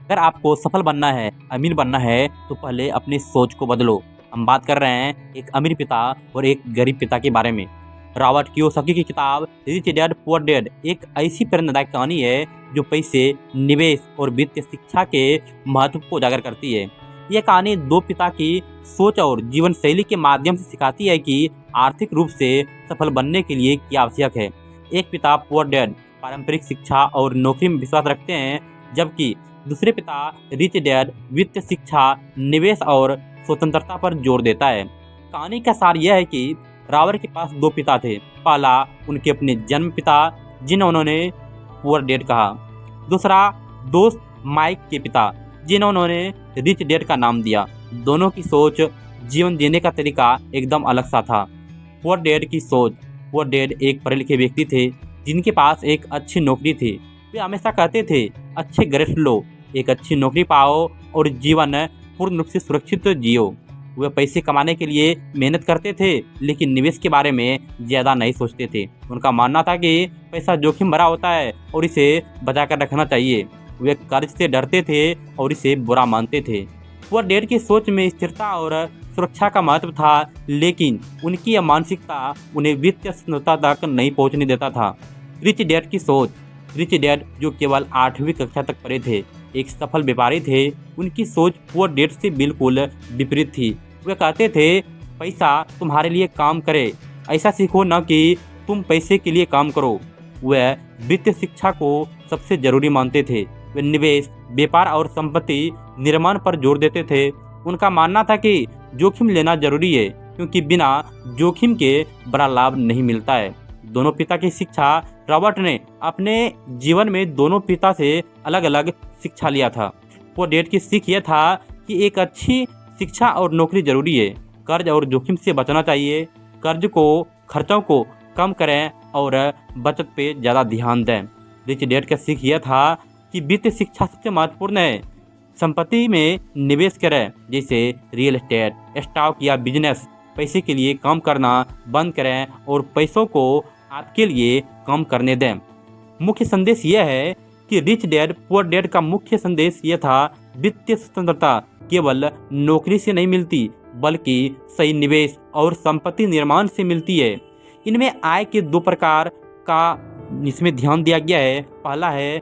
अगर आपको सफल बनना है, अमीर बनना है, तो पहले अपनी सोच को बदलो। हम बात कर रहे हैं एक अमीर पिता और एक गरीब पिता के बारे में। रॉबर्ट कियोसाकी की किताब रिच डैड पुअर डैड एक ऐसी प्रेरणादायक कहानी है जो पैसे, निवेश और वित्तीय शिक्षा के महत्व को उजागर करती है। यह कहानी दो पिता की सोच और जीवन शैली के माध्यम से सिखाती है कि आर्थिक रूप से सफल बनने के लिए क्या आवश्यक है। एक पिता पुअर डैड पारंपरिक शिक्षा और नौकरी में विश्वास रखते हैं, जबकि दूसरे पिता रिच डैड वित्तीय शिक्षा, निवेश और स्वतंत्रता पर जोर देता है। कहानी का सार यह है कि रॉबर्ट के पास दो पिता थे। पहला उनके अपने जन्म पिता, जिन्हें उन्होंने पुअर डैड कहा। दूसरा दोस्त माइक के पिता, जिन्हें उन्होंने रिच डैड का नाम दिया। दोनों की सोच, जीवन जीने का तरीका एकदम अलग सा था। पुअर डैड की सोच। पुअर डैड एक पढ़े लिखे व्यक्ति थे जिनके पास एक अच्छी नौकरी थी। वे हमेशा कहते थे, अच्छे ग्रेड लो, एक अच्छी नौकरी पाओ और जीवन पूर्ण रूप से सुरक्षित जियो। वे पैसे कमाने के लिए मेहनत करते थे, लेकिन निवेश के बारे में ज़्यादा नहीं सोचते थे। उनका मानना था कि पैसा जोखिम भरा होता है और इसे बचा कर रखना चाहिए। वे कर्ज से डरते थे और इसे बुरा मानते थे। पुअर डैड की सोच में स्थिरता और सुरक्षा का महत्व था, लेकिन उनकी यह मानसिकता उन्हें वित्तीय स्वतंत्रता तक नहीं पहुंचने देता था। रिच डैड की सोच। रिच डैड, जो केवल 8वीं कक्षा तक पढ़े थे, एक सफल व्यापारी थे। उनकी सोच पुअर डैड से बिल्कुल विपरीत थी। वे कहते थे, पैसा तुम्हारे लिए काम करे, ऐसा सीखो न कि तुम पैसे के लिए काम करो। वे वित्तीय शिक्षा को सबसे जरूरी मानते थे। वे निवेश, व्यापार और संपत्ति निर्माण पर जोर देते थे। उनका मानना था कि जोखिम लेना जरूरी है, क्योंकि बिना जोखिम के बड़ा लाभ नहीं मिलता है। दोनों पिता की शिक्षा। रॉबर्ट ने अपने जीवन में दोनों पिता से अलग अलग शिक्षा लिया था। पुअर डैड की सीख यह था कि एक अच्छी शिक्षा और नौकरी जरूरी है। कर्ज और जोखिम से बचना चाहिए। खर्चों को कम करें और बचत पे ज़्यादा ध्यान दें। रिच डैड का सीख यह था कि वित्तीय शिक्षा सबसे महत्वपूर्ण है। संपत्ति में निवेश करें, जैसे रियल एस्टेट, स्टॉक या बिजनेस। पैसे के लिए काम करना बंद करें और पैसों को आपके लिए काम करने दें। मुख्य संदेश यह है कि रिच डैड पुअर डैड का मुख्य संदेश यह था, वित्तीय स्वतंत्रता केवल नौकरी से नहीं मिलती, बल्कि सही निवेश और संपत्ति निर्माण से मिलती है। इनमें आय के दो प्रकार का इसमें ध्यान दिया गया है। पहला है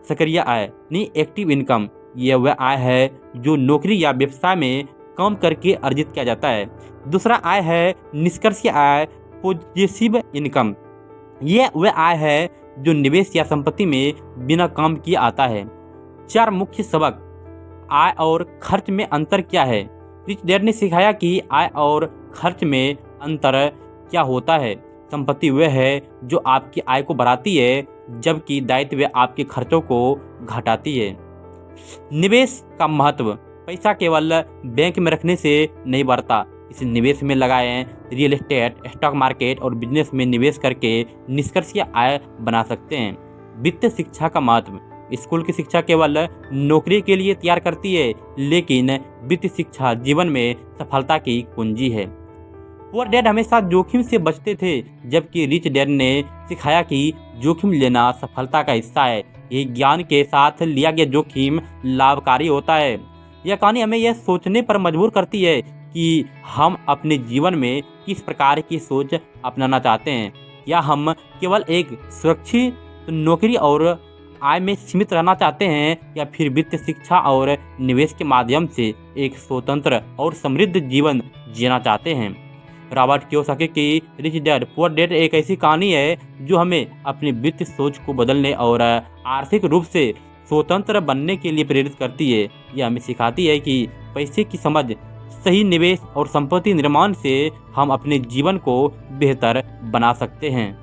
सक्रिय आय, यानी एक्टिव इनकम। यह वह आय है जो नौकरी या व्यवसाय में काम करके अर्जित किया जाता है। दूसरा आय है निष्क्रिय आय, पॉसिव इनकम। यह वह आय है जो निवेश या संपत्ति में बिना काम किए आता है। 4 मुख्य सबक। आय और खर्च में अंतर क्या है? रिच डैड ने सिखाया कि आय और खर्च में अंतर क्या होता है। संपत्ति वह है जो आपकी आय को बढ़ाती है, जबकि दायित्व आपके खर्चों को घटाती है। निवेश का महत्व। पैसा केवल बैंक में रखने से नहीं बढ़ता, इसे निवेश में लगाएं। रियल एस्टेट, स्टॉक मार्केट और बिजनेस में निवेश करके निष्क्रिय आय बना सकते हैं। वित्तीय शिक्षा का महत्व। स्कूल की शिक्षा केवल नौकरी के लिए तैयार करती है, लेकिन वित्तीय शिक्षा जीवन में सफलता की कुंजी है। पुअर डैड हमेशा जोखिम से बचते थे, जबकि रिच डैड ने सिखाया कि जोखिम लेना सफलता का हिस्सा है। ये ज्ञान के साथ लिया गया जोखिम लाभकारी होता है। यह कहानी हमें यह सोचने पर मजबूर करती है कि हम अपने जीवन में किस प्रकार की सोच अपनाना चाहते हैं। या हम केवल एक सुरक्षित नौकरी और आय में सीमित रहना चाहते हैं, या फिर वित्तीय शिक्षा और निवेश के माध्यम से एक स्वतंत्र और समृद्ध जीवन जीना चाहते हैं। रॉबर्ट कियोसाकी की रिच डैड पुअर डैड एक ऐसी कहानी है जो हमें अपनी वित्तीय सोच को बदलने और आर्थिक रूप से स्वतंत्र बनने के लिए प्रेरित करती है। यह हमें सिखाती है कि पैसे की समझ, सही निवेश और संपत्ति निर्माण से हम अपने जीवन को बेहतर बना सकते हैं।